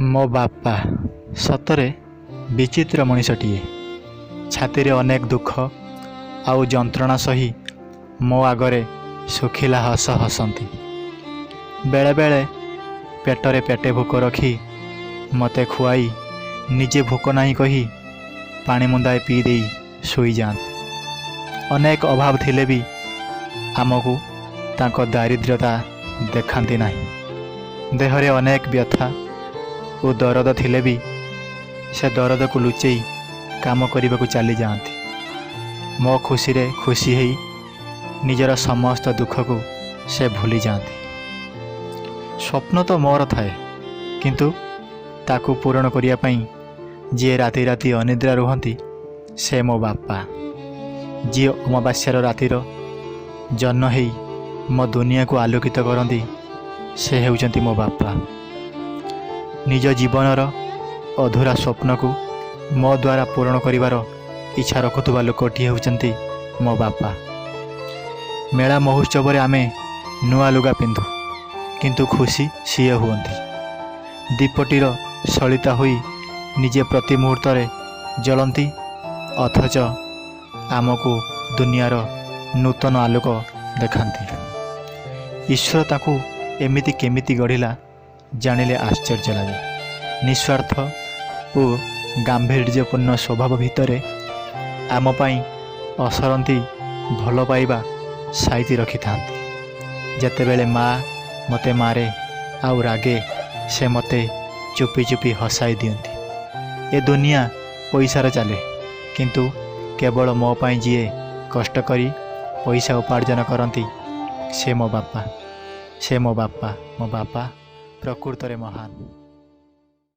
मो बापा सतरे विचित्र मनीषटीए छाती रे अनेक दुख आउ जंत्रणा सही मो आगरे सुखिला हस हसंती। बेले बेले पेटरे पेटे भूक रखी मते खुआई निजे भूक नहीं कही पानी मुंदाए पी दे सोई जाते। अनेक अभाव थिले भी आमको तांको दारिद्र्यता देखांती नहीं। देहरे अनेक व्यथा और दरद थिले भी से दरद को लुचेई काम करने को चली जाती। मो खुशी रे खुशी है निजर समस्त दुख को से भूली जाती। स्वप्न तो मोर थाए किंतु ताकू पूरण करिया पई जी राति राति अनिद्रा रुहंती से मो बापा। जी अमावास्यार रातिर जन्म है मो दुनिया को आलोकित करती से हेउचंती मो बापा। निज जीवनर अधूरा स्वप्न को मो द्वारा पूरण करिवार इच्छा रखुवा लोकटी हेउचंती मो बापा। मेला महोत्सव रे आमे नुआ लुगा पिंधु किंतु खुशी सीए हुअंती। दीपटीर सलिता हुई निजे प्रति मुहूर्त रे जलंती अथच आमको दुनियार नूतन आलोक देखांती। ईश्वर ताकू एमिति केमिति गढ़िला जानिले आश्चर्य लगे। निस्वार्थ और गांभीर्यपूर्ण स्वभाव भितरे आम पाई असरंती भल पाइबा साइती रखि थांती। जेतेबेले माँ मते मारे आउ रागे से मते चुपी चुपी हसाई दियंती। ए दुनिया पैसार चले किंतु केवल मो पाई जीए कष्ट करी पैसा उपार्जन करती से मो बापा। से मो बापा प्रकृतरे महान।